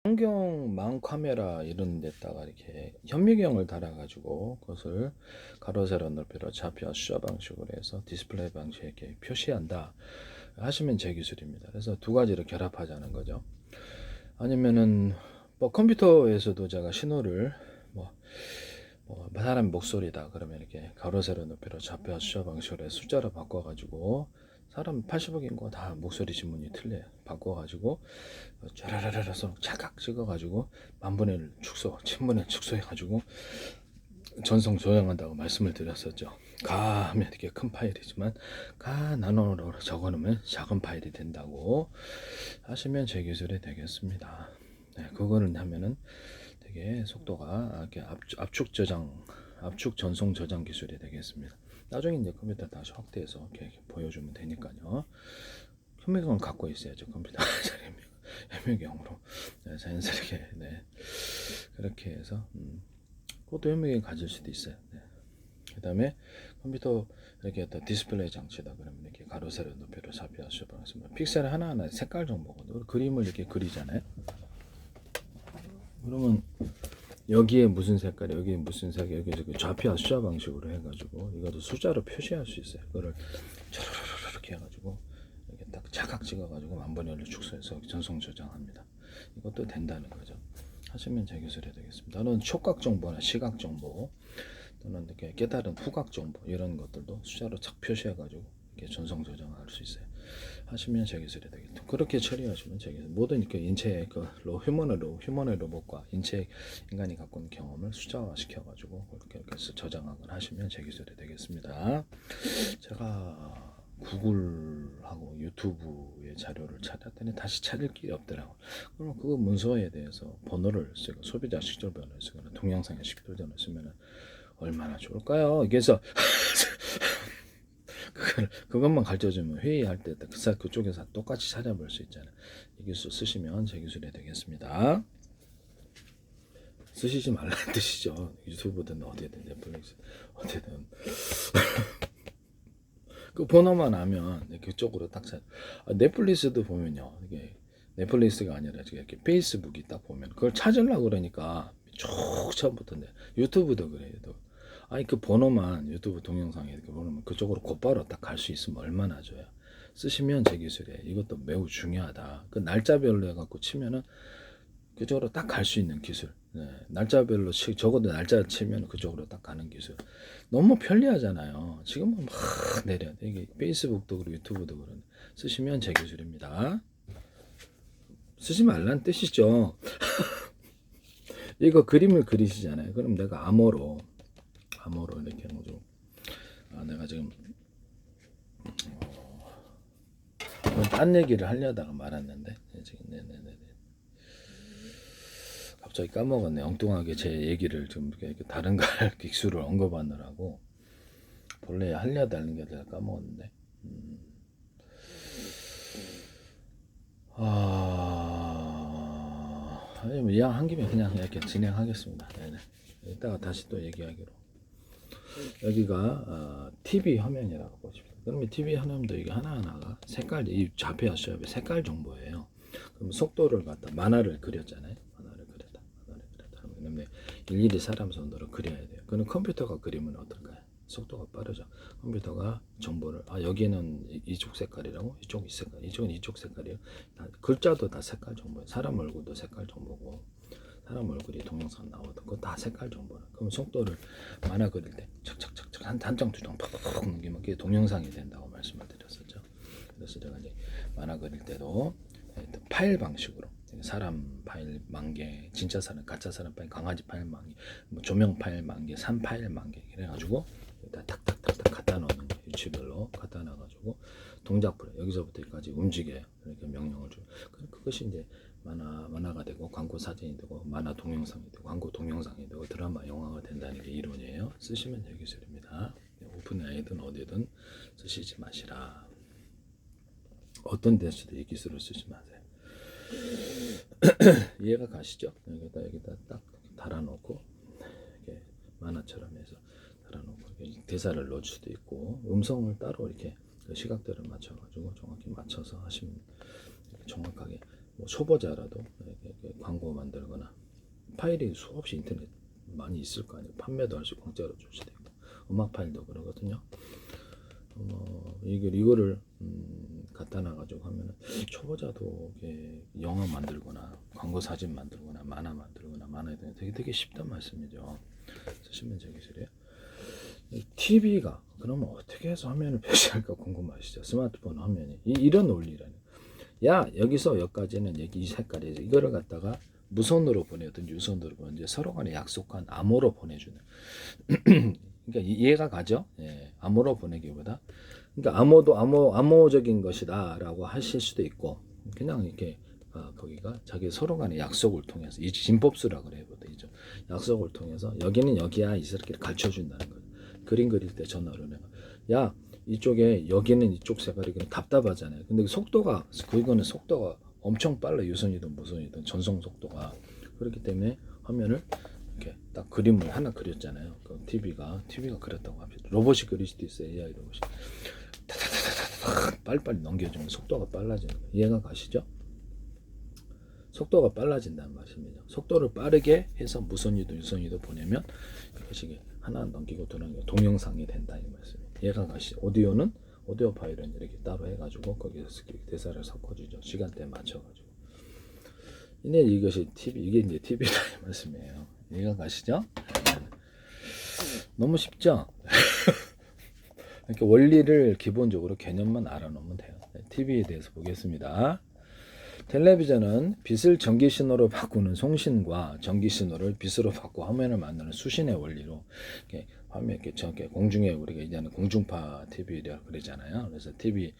안경 마운트 카메라 이런 데다가 이렇게 현미경을 달아가지고 그것을 가로 세로 높이로 좌표 숫자 방식으로 해서 디스플레이 방식에 이렇게 표시한다 하시면 제 기술입니다. 그래서 두 가지를 결합하자는 거죠. 아니면은 뭐 컴퓨터에서도 제가 신호를 사람 목소리다 그러면 이렇게 가로 세로 높이로 좌표 숫자 방식으로 해서 숫자로 바꿔가지고 사람 80억 인구가 다 목소리 지문이 틀려요. 바꿔가지고 쫘라라라서 착각 찍어가지고 만분의 1 축소, 천분의 1 축소해가지고 전송 조정한다고 말씀을 드렸었죠. 가 하면 이렇게 큰 파일이지만 가 나눠로 적어놓으면 작은 파일이 된다고 하시면 제 기술이 되겠습니다. 네, 그거를 하면은 되게 속도가 이렇게 압축 저장, 압축 전송 저장 기술이 되겠습니다. 나중에 이제 컴퓨터 다시 확대해서 이렇게 보여주면 되니까요. 현미경을 갖고 있어야죠. 컴퓨터 현미경으로 네, 자연스럽게 네. 그렇게 해서 그것도 현미경 가질 수도 있어요. 네. 그 다음에 컴퓨터 이렇게 또 디스플레이 장치다 그러면 이렇게 가로 세로 높이로 좌표 수평 픽셀 하나하나 색깔 정보거든요. 그림을 이렇게 그리잖아요. 그러면 여기에 무슨 색깔, 여기에 무슨 색, 여기에 좌표 숫자 방식으로 해가지고 이것도 숫자로 표시할 수 있어요. 그거를 이렇게 해가지고 이렇게 딱 자각 찍어가지고 만분의 1로 축소해서 전송 저장합니다. 이것도 된다는 거죠. 하시면 제 기술이 되겠습니다. 또는 촉각 정보나 시각 정보 또는 이렇게 깨달은 후각 정보 이런 것들도 숫자로 착 표시해가지고 이렇게 전송 저장할 수 있어요. 하시면 제 기술이 되겠죠. 그렇게 처리하시면 제 기술. 모든 이렇게 인체의 그 휴머의 로봇과 인체 인간이 갖고 있는 경험을 숫자화 시켜가지고 그렇게 해서 저장하거나 하시면 제 기술이 되겠습니다. 제가 구글하고 유튜브의 자료를 찾았더니 다시 찾을 길이 없더라고. 그러면 그거 문서에 대해서 번호를 쓰고 소비자 식별 번호를 쓰거나 동영상의 식별 번호를 쓰면 얼마나 좋을까요? 그래서 그것만 가르쳐주면 회의할 때 그쪽에서 똑같이 찾아볼 수 있잖아요. 이 기술 쓰시면 제 기술이 되겠습니다. 쓰시지 말라는 뜻이죠. 유튜브든 어디든 넷플릭스 어디든 그 번호만 아면 그쪽으로 딱 찾. 넷플릭스도 보면요. 이게 넷플릭스가 아니라 이렇게 페이스북이 딱 보면 그걸 찾으려고 그러니까 쭉 처음부터인데 유튜브도 그래요. 아니 그 번호만 유튜브 동영상에 이렇게 보면 그쪽으로 곧바로 딱 갈 수 있으면 얼마나 좋아요. 쓰시면 제 기술이에요. 이것도 매우 중요하다. 그 날짜별로 해갖고 치면은 그쪽으로 딱 갈 수 있는 기술. 네, 날짜별로 적어도 날짜 치면 그쪽으로 딱 가는 기술. 너무 편리하잖아요. 지금은 막 내려. 이게 페이스북도 그렇고 유튜브도 그런. 쓰시면 제 기술입니다. 쓰지 말란 뜻이죠. 이거 그림을 그리시잖아요. 그럼 내가 암호로 이렇게 해가지고 내가 지금 딴 얘기를 하려다가 말았는데 지금 네네네 갑자기 까먹었네. 엉뚱하게 제 얘기를 좀 이렇게 다른 걸 기술을 언급하느라고 본래 하려다 하는 게 내가 까먹었는데 아니 뭐 이왕 한 김에 그냥 이렇게 진행하겠습니다. 네네. 이따가 다시 또 얘기하기로. 여기가 TV 화면이라고 보십시오. 그러면 TV 화면도 이게 하나하나가 색깔, 이 좌표 수압의 색깔 정보예요. 그럼 속도를 갖다 만화를 그렸잖아요. 만화를 그렸다. 그러면 일일이 사람 손으로 그려야 돼요. 그럼 컴퓨터가 그리면 어떨까요? 속도가 빠르죠. 컴퓨터가 정보를 여기는 이쪽 색깔이라고 이쪽 이 색깔, 이쪽은 이쪽 색깔이요. 글자도 다 색깔 정보예요. 사람 얼굴도 색깔 정보고. 사람 얼굴이 동영상 나오던 그거 다 색깔 정보라. 그럼 속도를 만화 그릴 때 착착착착 한 장 두 장 팍팍 넘기면 그게 동영상이 된다고 말씀을 드렸었죠. 그래서 제가 이제 만화 그릴 때도 파일 방식으로 사람 파일 10,000개, 진짜 사람, 가짜 사람 파일, 강아지 파일 10,000개, 뭐 조명 파일 10,000개, 산 파일 10,000개 이래가지고 탁탁탁탁 갖다 넣는 거예요. 위치별로 갖다 놔가지고 동작 프레 여기서부터 여기까지 움직여요. 이렇게 명령을 줘. 그것이 이제 만화가 되고 광고 사진이 되고 만화 동영상이 되고 광고 동영상이 되고 드라마 영화가 된다는 게 이론이에요. 쓰시면 될 기술입니다. 오픈 AI든 어디든 쓰시지 마시라. 어떤 데서도 이 기술을 쓰지 마세요. 이해가 가시죠? 여기다 딱 달아놓고 이렇게 만화처럼 해서 달아놓고 대사를 넣을 수도 있고 음성을 따로 이렇게 그 시각대를 맞춰가지고 정확히 맞춰서 하시면 정확하게 뭐 초보자라도 이렇게 광고 만들거나 파일이 수없이 인터넷 많이 있을 거 아니에요. 판매도 할 수 공짜로 줄 수도 있고 음악 파일도 그러거든요. 이거를 갖다 놔가지고 하면은 초보자도 이게 영화 만들거나 광고 사진 만들거나 만화 만들거나 만화에 대해 되게 쉽단 말씀이죠. 쓰시면 되겠어요. TV가 그러면 어떻게 해서 화면을 표시할까 궁금하시죠? 스마트폰 화면이 이런 원리라는. 야 여기서 여기까지는 여기 이 색깔이지. 이거를 갖다가 무선으로 보내든 유선으로 보내든 서로 간에 약속한 암호로 보내주는. 그러니까 이해가 가죠? 예, 암호로 보내기보다. 그러니까 암호적인 것이다라고 하실 수도 있고 그냥 이렇게 거기가 자기 서로 간의 약속을 통해서 이 진법수라 그래요. 이죠. 약속을 통해서 여기는 여기야 이렇게 가르쳐 준다는 거예요. 그림 그릴 때 전화로 내가 야 이쪽에 여기는 이쪽 색깔이 그냥 답답하잖아요. 근데 그거는 속도가 엄청 빨라. 유선이든 무선이든 전송 속도가. 그렇기 때문에 화면을 이렇게 딱 그림을 하나 그렸잖아요. 그 TV가 그렸다고 합시다. 로봇이 그릴 수도 있어요. AI 로봇이 빨리빨리 넘겨주면 속도가 빨라지는 거예요. 이해가 가시죠? 속도가 빨라진다는 말씀이죠. 속도를 빠르게 해서 무선이도 유선이도 보내면 이것이 하나 넘기고 또 넘기고 동영상이 된다 이 말씀이에요. 이해가 가시죠? 오디오 파일은 이렇게 따로 해가지고 거기서 대사를 섞어주죠. 시간대에 맞춰가지고. 근데 이것이 이게 이제 TV다 이 말씀이에요. 이해가 가시죠? 너무 쉽죠? 이렇게 원리를 기본적으로 개념만 알아놓으면 돼요. TV에 대해서 보겠습니다. 텔레비전은 빛을 전기 신호로 바꾸는 송신과 전기 신호를 빛으로 바꿔 화면을 만드는 수신의 원리로 이렇게 화면 이렇게 공중에 우리가 이제는 공중파 TV라고 그러잖아요. 그래서 TV를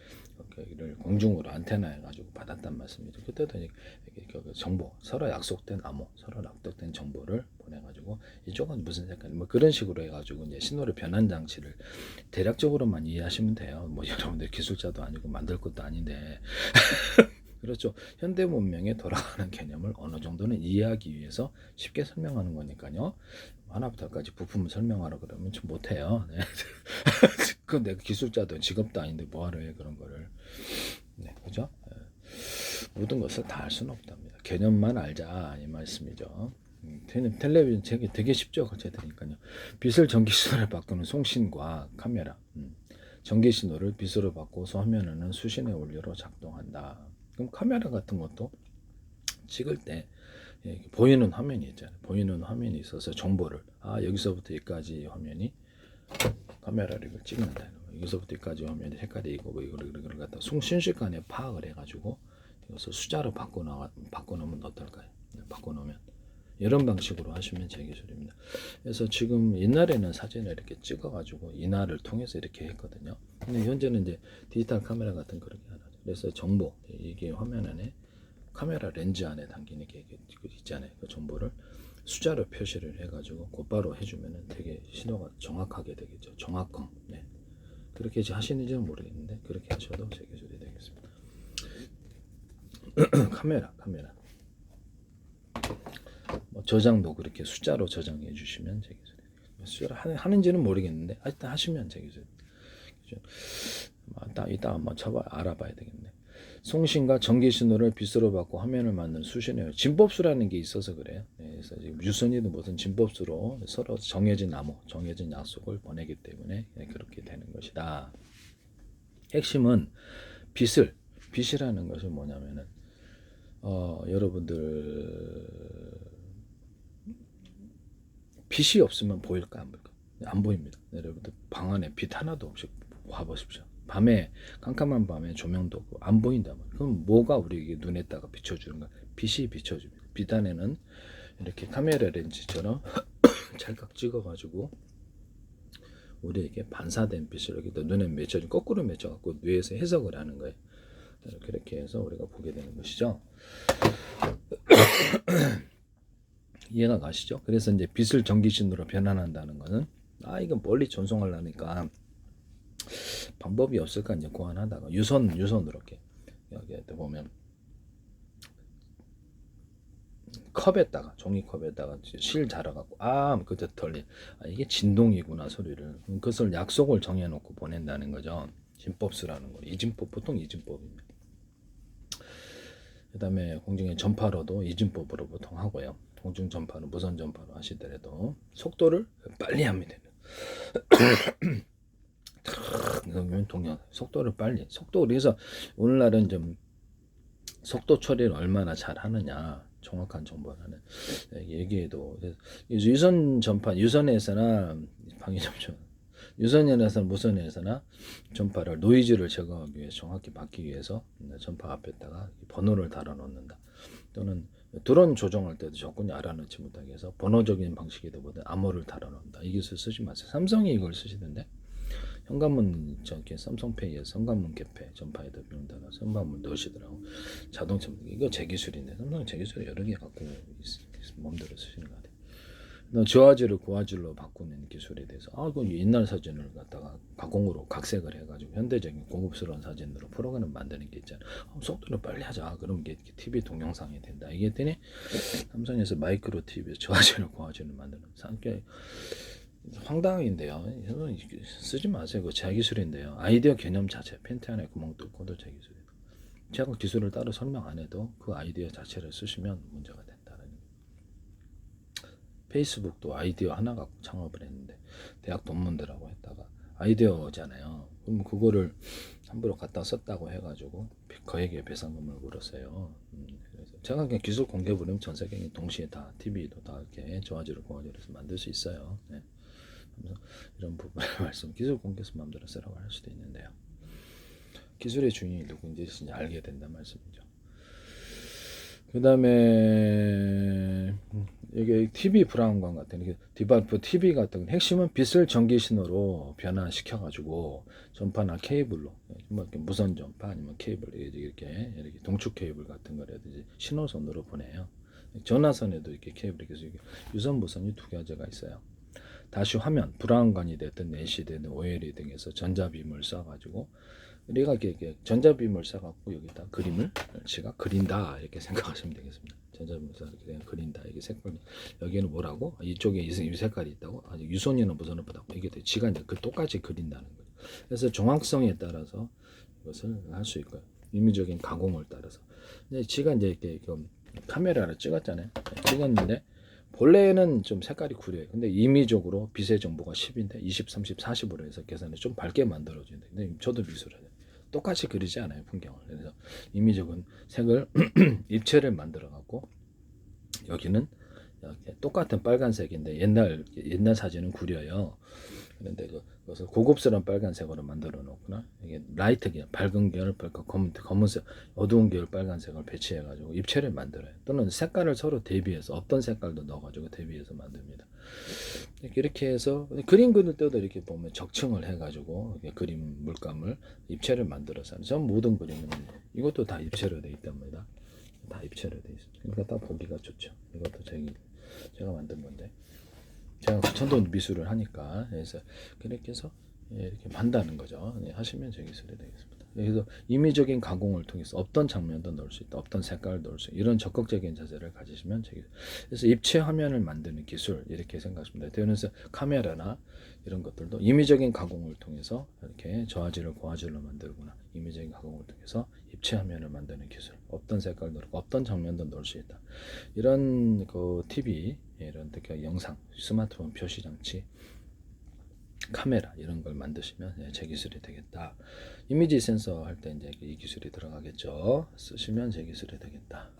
공중으로 안테나 해가지고 받았단 말씀이죠. 그때도 이렇게 정보 서로 약속된 암호, 서로 약속된 정보를 보내가지고 이쪽은 무슨 색깔, 뭐 그런 식으로 해가지고 이제 신호를 변환 장치를 대략적으로만 이해하시면 돼요. 뭐 여러분들 기술자도 아니고 만들 것도 아닌데. 그렇죠. 현대 문명에 돌아가는 개념을 어느 정도는 이해하기 위해서 쉽게 설명하는 거니까요. 하나부터 까지 부품을 설명하라 그러면 좀 못해요. 네. 그건 내가 기술자도 직업도 아닌데 뭐하러 해 그런 거를. 네, 그죠? 네. 모든 것을 다 알 수는 없답니다. 개념만 알자 이 말씀이죠. 텔레비전 되게 쉽죠. 그렇게 되니까요. 빛을 전기 신호로 바꾸는 송신과 카메라. 전기 신호를 빛으로 바꿔서 화면에는 수신의 원리로 작동한다. 그럼 카메라 같은 것도 찍을 때 보이는 화면이 있잖아요. 보이는 화면이 있어서 정보를 여기서부터 여기까지 화면이 카메라를 이걸 찍는다. 여기서부터 여기까지 화면이 색깔이 이거 이거를 갖다 순식간에 파악을 해가지고 이것을 숫자로 바꿔놓으면 어떨까요? 바꿔놓으면 이런 방식으로 하시면 제 기술입니다. 그래서 지금 옛날에는 사진을 이렇게 찍어가지고 인화를 통해서 이렇게 했거든요. 근데 현재는 이제 디지털 카메라 같은 그런 게 하나. 그래서 정보 이게 화면 안에 카메라 렌즈 안에 담기는 게 있잖아요. 그 정보를 숫자로 표시를 해가지고 곧바로 해주면은 되게 신호가 정확하게 되겠죠. 정확성. 네. 그렇게 하시는지는 모르겠는데 그렇게 하셔도 제 기술이 되겠습니다. 카메라. 뭐 저장도 그렇게 숫자로 저장해 주시면 제 기술이 되겠습니다. 숫자로 하는지는 모르겠는데 일단 하시면 제 기술. 이따 한번 알아봐야 되겠네. 송신과 전기 신호를 빛으로 바꿔 화면을 만드는 수신이에요. 진법수라는 게 있어서 그래요. 네, 그래서 지금 유선이든 무슨 진법수로 서로 정해진 암호, 정해진 약속을 보내기 때문에 그렇게 되는 것이다. 핵심은 빛이라는 것이 뭐냐면은 여러분들 빛이 없으면 보일까 안 보일까? 안 보입니다. 여러분들 방 안에 빛 하나도 없이 봐보십시오. 밤에 깜깜한 밤에 조명도 없고 안 보인다 말이에요. 그럼 뭐가 우리에게 눈에다가 비춰주는가? 빛이 비춰줍니다. 빛 안에는 이렇게 카메라 렌즈처럼 찰칵 찍어가지고 우리에게 반사된 빛을 여기다 눈에 맺혀진 거꾸로 맺혀갖고 뇌에서 해석을 하는 거예요. 그렇게 해서 우리가 보게 되는 것이죠. 이해가 가시죠? 그래서 이제 빛을 전기신호로 변환한다는 것은 이건 멀리 전송하려니까 방법이 없을까 이제 고안하다가 유선으로 이렇게 여기에 보면 컵에다가 종이컵에다가 실 잘라갖고 그때 털린 이게 진동이구나 소리를 그것을 약속을 정해놓고 보낸다는 거죠. 진법수라는 거. 보통 이진법입니다. 그다음에 공중의 전파로도 이진법으로 보통 하고요. 공중 전파로 무선 전파로 하시더라도 속도를 빨리 합니다. 그러면 동영 속도를 빨리 속도 그래서 오늘날은 좀 속도 처리를 얼마나 잘 하느냐 정확한 정보를 하는 얘기에도 유선 전파 유선에서나 방위점점 유선에서나 무선에서나 전파를 노이즈를 제거하기 위해서 정확히 받기 위해서 전파 앞에다가 번호를 달아 놓는다. 또는 드론 조정할 때도 적군이 알아놓지 못하게 해서 번호적인 방식이보다 암호를 달아 놓는다. 이 기술 쓰지 마세요. 삼성이 이걸 쓰시던데. 현관문 저기 삼성페이에서 현관문 개폐 전파에다 비운다가 현관문 넣으시더라고. 자동차 이거 제 기술인데 삼성 제 기술 여러 개 갖고 몸대로 쓰시는 거 같아요. 저화질을 고화질로 바꾸는 기술에 대해서 그 옛날 사진을 갖다가 가공으로 각색을 해가지고 현대적인 고급스러운 사진으로 프로그램 만드는 게 있잖아. 속도를 빨리 하자. 그러면 이게 TV 동영상이 된다. 이게 했더니 삼성에서 마이크로 TV에서 저화질을 고화질을 만드는 상당히 황당한데요. 쓰지 마세요. 그거 제 기술인데요. 아이디어 개념 자체 펜트 안에 구멍 뚫고도 제 기술이에요. 제가 기술을 따로 설명 안 해도 그 아이디어 자체를 쓰시면 문제가 된다는. 페이스북도 아이디어 하나 갖고 창업을 했는데 대학 동문들하고 했다가 아이디어잖아요. 그럼 그거를 함부로 갖다 썼다고 해가지고 거액의 배상금을 물었어요. 그래서 제가 그냥 기술 공개 부르면 전 세계에 동시에 다 TV도 다 이렇게 저화질을 고화질해서 만들 수 있어요. 네. 그래서 이런 부분을 말씀 기술 공개해서 마음대로 쓰라고 할 수도 있는데요. 기술의 주인이 누구인지 진짜 알게 된다는 말씀이죠. 그 다음에 이게 TV 브라운관 같은 디바프 TV 같은 핵심은 빛을 전기 신호로 변화시켜가지고 전파나 케이블로 뭐 이렇게 무선 전파 아니면 케이블 이렇게 동축 케이블 같은 거라든지 신호선으로 보내요. 전화선에도 이렇게 케이블이 계속 유선 무선이 두 가지가 있어요. 다시 화면 브라운관이 됐든 LCD든 OLED 등에서 전자빔을 쏴가지고 우리가 이렇게 전자빔을 쏴갖고 여기다 그림을 제가 그린다 이렇게 생각하시면 되겠습니다. 전자빔을 쏴서 그냥 그린다 이게 색깔 여기는 뭐라고 이쪽에 이 색깔이 있다고 유선이나 무선을 보다고 이게 지가 이제 그 똑같이 그린다는 거죠. 그래서 정확성에 따라서 이것을 할 수 있고요. 임의적인 가공을 따라서. 근데 지가 이제 이렇게 카메라를 찍었잖아요. 찍었는데 본래는 좀 색깔이 구려요. 근데 임의적으로 빛의 정보가 10인데 20, 30, 40으로 해서 계산을 좀 밝게 만들어주는데 근데 저도 미술을 똑같이 그리지 않아요. 풍경을. 그래서 임의적인 색을 입체를 만들어 갖고 여기는 이렇게 똑같은 빨간색인데 옛날 사진은 구려요. 그런데 그것을 고급스러운 빨간색으로 만들어 놓거나 이게 라이트 계열, 밝은 계열, 검은색, 어두운 계열 빨간색을 배치해 가지고 입체를 만들어요. 또는 색깔을 서로 대비해서 없던 색깔도 넣어 가지고 대비해서 만듭니다. 이렇게 해서 그림 그릴 때도 이렇게 보면 적층을 해 가지고 그림 물감을 입체를 만들어서 전 모든 그림은 이것도 다 입체로 되어 있답니다. 다 입체로 되어 있습니다. 그러니까 딱 보기가 좋죠. 이것도 제가 만든 건데 제가 전도 미술을 하니까 그래서 그렇게 해서 이렇게 만다는 거죠. 하시면 제 기술이 되겠습니다. 그래서 임의적인 가공을 통해서 없던 장면도 넣을 수 있다. 없던 색깔을 넣을 수 있다. 이런 적극적인 자세를 가지시면 제 기술. 그래서 입체 화면을 만드는 기술 이렇게 생각하시면 돼요. 그래서 카메라나 이런 것들도 임의적인 가공을 통해서 이렇게 저화질을 고화질로 만들거나 임의적인 가공을 통해서 입체 화면을 만드는 기술. 없던 색깔 넣고 없던 장면도 넣을 수 있다. 이런 그 TV 이런 특히 영상, 스마트폰 표시 장치, 카메라 이런 걸 만드시면 제 기술이 되겠다. 이미지 센서 할 때 이제 이 기술이 들어가겠죠. 쓰시면 제 기술이 되겠다.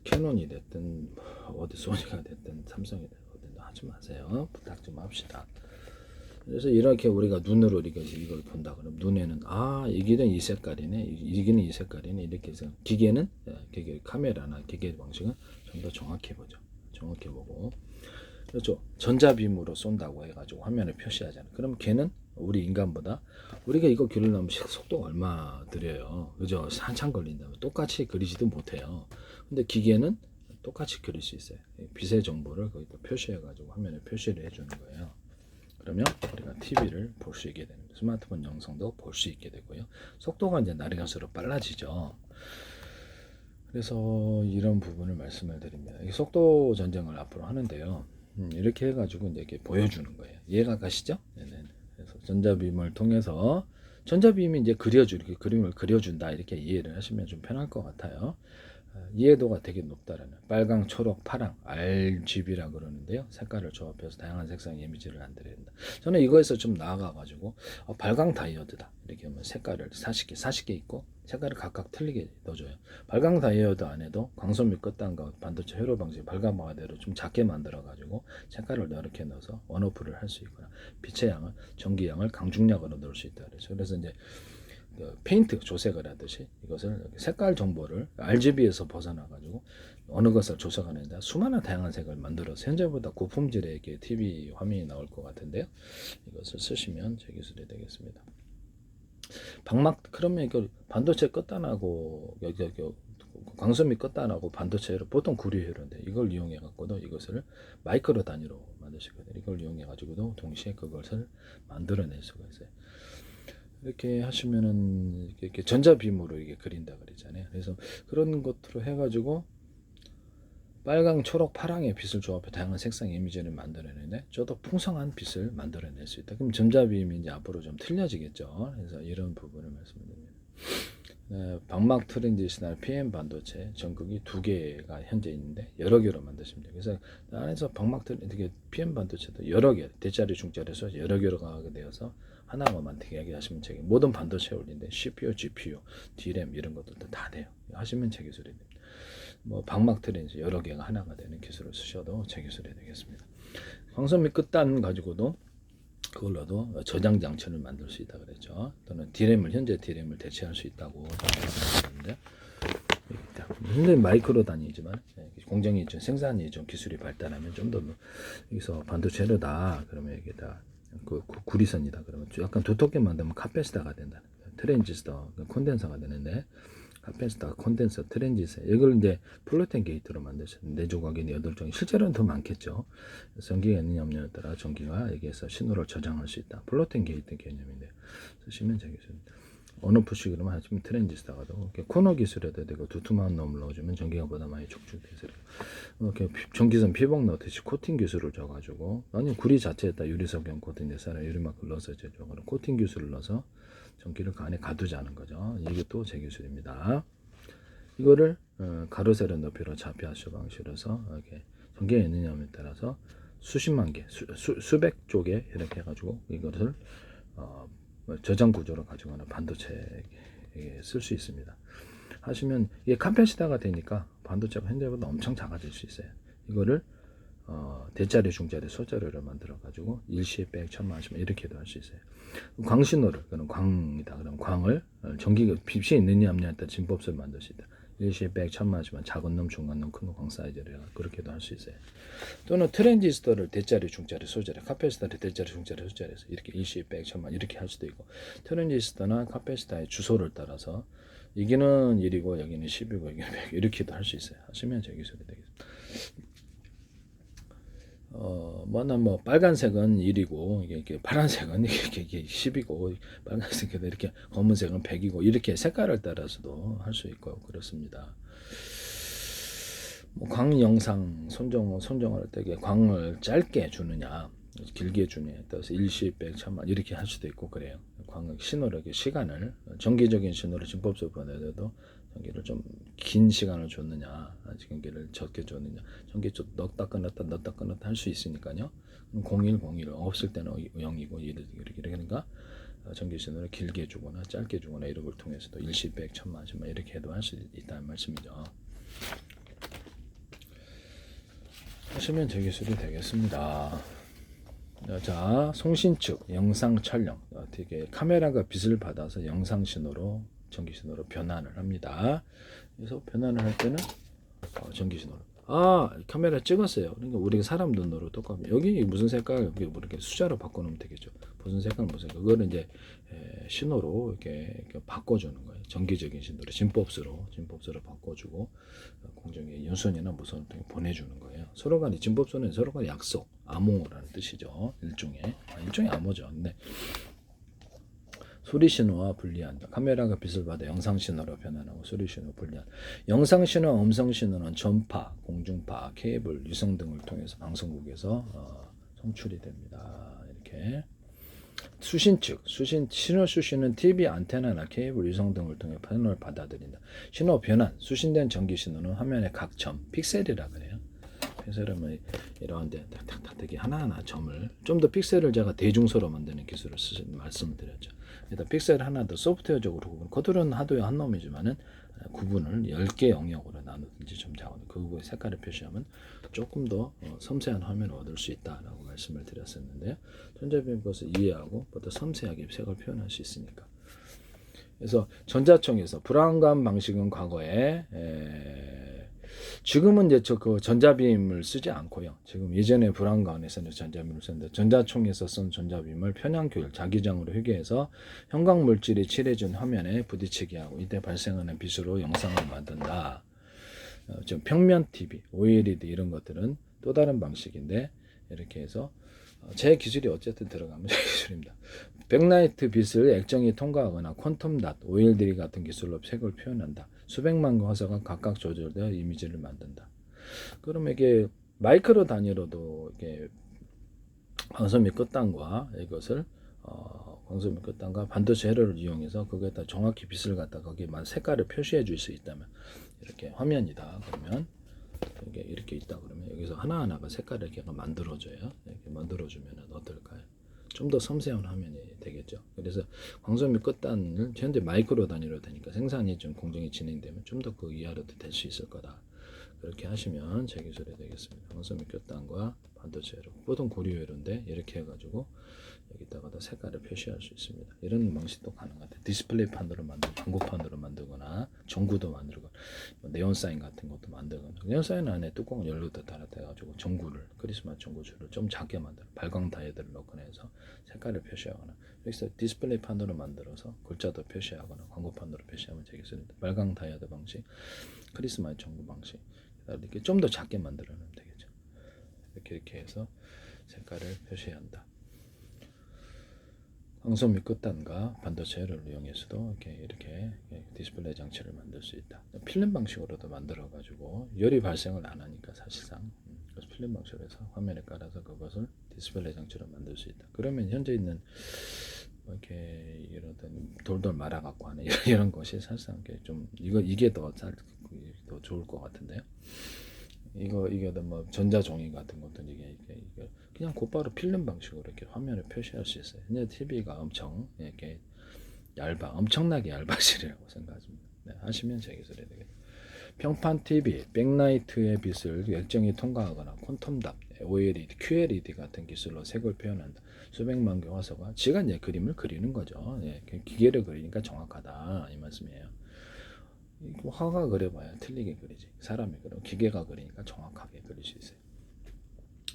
캐논이 됐든 어디 소니가 됐든 삼성이 됐든 하지 마세요. 부탁 좀 합시다. 그래서 이렇게 우리가 눈으로 이걸 본다 그러면 눈에는 이기는 이 색깔이네, 이기는 이 색깔이네 이렇게 해서 기계 카메라나 기계 방식은 좀 더 정확히 보죠. 정확히 보고 그렇죠. 전자빔으로 쏜다고 해가지고 화면에 표시하잖아요. 그럼 걔는 우리 인간보다 우리가 이거 그리려면 속도가 얼마 들여요. 그죠? 한참 걸린다면 똑같이 그리지도 못해요. 근데 기계는 똑같이 그릴 수 있어요. 빛의 정보를 거기다 표시해가지고 화면에 표시를 해주는 거예요. 그러면 우리가 TV를 볼 수 있게 됩니다. 스마트폰 영상도 볼 수 있게 되고요. 속도가 이제 날이 갈수록 빨라지죠. 그래서 이런 부분을 말씀을 드립니다. 속도 전쟁을 앞으로 하는데요. 이렇게 해가지고 이제 이렇게 보여주는 거예요. 이해가 가시죠? 네네. 그래서 전자빔을 통해서 전자빔이 이제 이렇게 그림을 그려준다 이렇게 이해를 하시면 좀 편할 것 같아요. 이해도가 되게 높다라는 빨강, 초록, 파랑, RGB라 그러는데요. 색깔을 조합해서 다양한 색상의 이미지를 만들어낸다. 저는 이거에서 좀 나아가가지고 발광 다이오드다 이렇게 하면 색깔을 40개 있고 색깔을 각각 틀리게 넣어줘요. 발광 다이오드 안에도 광선 및 끝단과 반도체 회로 방식 발광마대로 좀 작게 만들어가지고 색깔을 이렇게 넣어서 원오프를 할 수 있거나 빛의 양을 전기양을 강중량으로 넣을 수 있다. 그래서 이제 페인트 조색을 하듯이 이것을 색깔 정보를 RGB에서 벗어나 가지고 어느 것을 조색하는데 수많은 다양한 색을 만들어서 현재보다 고품질의 TV 화면이 나올 것 같은데요. 이것을 쓰시면 제 기술이 되겠습니다. 그러면 이거 반도체 끝단하고 광섬이 끝단하고 반도체를 보통 구리회로인데 이걸 이용해 갖고도 이것을 마이크로 단위로 만드시거든요. 이걸 이용해 가지고도 동시에 그것을 만들어낼 수가 있어요. 이렇게 하시면은 이렇게 전자빔으로 이게 그린다 그랬잖아요. 그래서 그런 것으로 해가지고 빨강, 초록, 파랑의 빛을 조합해 다양한 색상의 이미지를 만들어내는데 저도 풍성한 빛을 만들어낼 수 있다. 그럼 전자빔이 이제 앞으로 좀 틀려지겠죠. 그래서 이런 부분을 말씀드립니다. 방막 트랜지스터나 PM 반도체 전극이 2개가 현재 있는데 여러 개로 만드십니다. 그래서 안에서 방막 PM 반도체도 여러 개, 대자리, 중자리에서 여러 개로 가게 되어서 하나만 얘기하시면 되게 모든 반도체에 올린데 CPU, GPU, DRAM 이런 것들도 다 돼요. 하시면 제 기술이 됩니다. 뭐 방막 트랜지 여러 개가 하나가 되는 기술을 쓰셔도 제 기술이 되겠습니다. 광선 및 끝단 가지고도 그걸로도 저장 장치를 만들 수 있다 그랬죠. 또는 현재 DRAM을 대체할 수 있다고 말씀드렸는데 굉장히 마이크로 단위지만 공정이 좀 생산이 좀 기술이 발달하면 좀 더 여기서 반도체로다 그러면 이게 다 구리선이다 그러면 약간 두텁게 만들면 카페시터가 된다. 트랜지스터 콘덴서가 되는데 카페시터, 콘덴서, 트랜지스터 이걸 이제 플로팅 게이트로 만드셨는데 조각이 8종 실제로는 더 많겠죠. 전기가 있느냐 없느냐에 따라 전기가 여기에서 신호를 저장할 수 있다. 플로팅 게이트 개념인데 쓰시면 되겠습니다. 온오프식 그러면 하시면 트랜지스터가 되고 코너 기술에도 되고 두툼한 놈을 넣어주면 전기가 보다 많이 축적돼서 이렇게 전기선 피복 넣듯이 코팅 기술을 줘가지고 아니 구리 자체에다 유리석연 코팅 내사라 유리막을 넣어서 제조하는 코팅 기술을 넣어서 전기를 그 안에 가두자는 거죠. 이게 또 제 기술입니다. 이거를 가로세로 높이로 좌표하수 방식으로서 이렇게 전기가 있느냐에 따라서 수십만 개, 수백 쪽에 이렇게 해가지고 이것을 저장 구조로 가지고는 반도체에 쓸 수 있습니다. 하시면 이게 캄페시다가 되니까 반도체가 현재보다 엄청 작아질 수 있어요. 이거를 대자리, 중자리, 소자리를 만들어 가지고 일시, 백, 천만시면 이렇게도 할 수 있어요. 광신호를 그런 광이다. 그럼 광을 전기가 빛이 있느냐 없느냐에 따라 진법을 만들 수 있다. 일시, 백, 천만시면 작은 놈, 중간 놈, 큰 놈, 광 사이즈를 그렇게도 할 수 있어요. 또는 트랜지스터를 대자리, 중자리, 소자리, 카페시터를 대자리, 중자리, 소자리에서 이렇게 일시, 백, 천만 이렇게 할 수도 있고 트랜지스터나 카페시터의 주소를 따라서 여기는 1이고 여기는 10이고 여기는 100 이렇게도 할 수 있어요. 하시면 제 기술이 되겠습니다. 뭐 빨간색은 1이고 이게 파란색은 이게 10이고 빨간색은 이렇게 검은색은 100이고 이렇게 색깔을 따라서도 할 수 있고 그렇습니다. 뭐 광 영상 손정을 할 때 광을 짧게 주느냐 길게 주느냐에 따라서 일시, 백, 천만 이렇게 할 수도 있고 그래요. 광 신호를 시간을 정기적인 신호를 진법적으로 보내도 전기를 좀 긴 시간을 줬느냐 전기를 적게 줬느냐 전기 좀 넣었다 끊었다 할 수 있으니까요. 01 없을 때는 0이고 이렇게 그러니까 전기 신호를 길게 주거나 짧게 주거나 이런 걸 통해서도 일시, 백, 천만 이렇게 해도 할 수 있다는 말씀이죠. 하시면 제 기술이 되겠습니다. 자, 송신 측 영상 촬영 어떻게 카메라가 빛을 받아서 영상 신호로 전기 신호로 변환을 합니다. 그래서 변환을 할 때는 전기 신호로 카메라 찍었어요. 그러니까 우리가 사람 눈으로 똑같이 여기 무슨 색깔 여기 뭐 이렇게 숫자로 바꿔놓으면 되겠죠. 무슨 색깔 그거를 이제 신호로 이렇게 바꿔주는 거예요. 정기적인 신호로 진법수로 바꿔주고 공정의 연선이나 무선 통해 보내주는 거예요. 서로 간의 진법수는 서로 간의 약속, 암호라는 뜻이죠. 일종의 암호죠. 근데 소리 신호와 분리한 카메라가 빛을 받아 영상 신호로 변환하고 소리 신호 분리한 영상 신호와 음성 신호는 전파, 공중파, 케이블, 유성 등을 통해서 방송국에서 송출이 됩니다. 이렇게 수신 측, 신호 수신은 TV 안테나나 케이블 위성 등을 통해 신호를 받아들인다. 신호 변환, 수신된 전기 신호는 화면의 각 점, 픽셀이라 그래요. 픽셀은 이런데 탁탁탁 되게 하나하나 점을 좀 더 픽셀을 제가 대중소로 만드는 기술을 말씀을 드렸죠. 일단 픽셀 하나 더 소프트웨어적으로 구분. 그들은 하도에 한 놈이지만은 구분을 10개 영역으로 나누든지 좀 작은 그 부분의 색깔을 표시하면 조금 더 섬세한 화면을 얻을 수 있다라고 말씀을 드렸었는데요. 전자비행 것을 이해하고 보다 섬세하게 색을 표현할 수 있으니까. 그래서 전자총에서 브라운관 방식은 과거에 지금은 이제 그 전자빔을 쓰지 않고요. 지금 예전에 브라운관에서는 전자빔을 썼는데 전자총에서 쓴 전자빔을 편향교율 자기장으로 회귀해서 형광 물질이 칠해준 화면에 부딪히게 하고 이때 발생하는 빛으로 영상을 만든다. 지금 평면 TV, OLED 이런 것들은 또 다른 방식인데 이렇게 해서 제 기술이 어쨌든 들어가면 제 기술입니다. 백라이트 빛을 액정이 통과하거나 퀀텀 닷, OLED 같은 기술로 색을 표현한다. 수백만 개 화소가 각각 조절되어 이미지를 만든다. 그러면 이게 마이크로 단위로도 이렇게 광선 및 끝단과 이것을 광선 및 끝단과 반도체 회로를 이용해서 거기에다 정확히 빛을 갖다 거기에만 색깔을 표시해 줄 수 있다면 이렇게 화면이다. 그러면 이게 이렇게 있다 그러면 여기서 하나하나가 색깔을 이렇게 만들어줘요. 이렇게 만들어주면 어떨까요? 좀 더 섬세한 화면이 되겠죠. 그래서 광선 및 끝단을 현재 마이크로 단위로 되니까 생산이 좀 공정이 진행되면 좀 더 그 이하로도 될 수 있을 거다. 그렇게 하시면 제 기술이 되겠습니다. 광선 및 끝단과 반도체로 보통 고리회로인데 이렇게 해가지고 여기다가 색깔을 표시할 수 있습니다. 이런 방식도 가능하다. 디스플레이 판으로 만들고 광고판으로 만들거나 전구도 만들고 네온 사인 같은 것도 만들거나 네온 사인 안에 뚜껑을 열로도 달아대가지고 전구를 크리스마스 전구줄을 좀 작게 만들어 발광 다이од을 넣거나 해서 색깔을 표시하거나 여기서 디스플레이 판으로 만들어서 글자도 표시하거나 광고판으로 표시하면 되겠습니다. 발광 다이од 방식, 크리스마스 전구 방식 이렇게 좀 더 작게 만들어내면 되겠죠. 이렇게 해서 색깔을 표시한다. 광선 및 끝단과 반도체를 이용해서도 이렇게 디스플레이 장치를 만들 수 있다. 필름 방식으로도 만들어 가지고 열이 발생을 안 하니까 사실상 그래서 필름 방식으로 해서 화면에 깔아서 그것을 디스플레이 장치로 만들 수 있다. 그러면 현재 있는 이렇게 이런 돌돌 말아 갖고 하는 이런 것이 사실상 좀 이게 더 좋을 것 같은데요. 이게 뭐 전자종이 같은 것도 이게 그냥 곧바로 필름 방식으로 이렇게 화면을 표시할 수 있어요. 근데 TV가 엄청 이렇게 엄청나게 얇아지리라고 생각합니다. 네, 하시면 제 기술이 되겠죠. 평판 TV, 백라이트의 빛을 액정이 통과하거나 퀀텀 닷, OLED, QLED 같은 기술로 색을 표현한다. 수백만 개 화소가 지가 이제 그림을 그리는 거죠. 예, 기계를 그리니까 정확하다 이 말씀이에요. 화가 그려봐야 틀리게 그리지. 사람이 그려 기계가 그리니까 정확하게 그릴 수 있어요.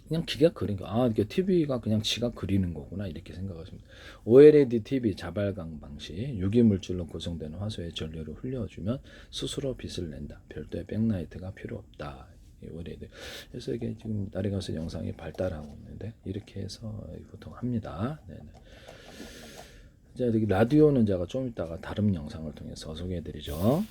그냥 기계가 그린 거. 이게 TV가 그냥 지가 그리는 거구나 이렇게 생각하시면. OLED TV 자발광 방식 유기물질로 구성되는 화소의 전류를 흘려주면 스스로 빛을 낸다. 별도의 백라이트가 필요 없다. OLED. 그래서 이게 지금 날이 가서 영상이 발달하고 있는데 이렇게 해서 보통 합니다. 네네. 이제 라디오는 제가 좀 이따가 다른 영상을 통해서 소개해드리죠.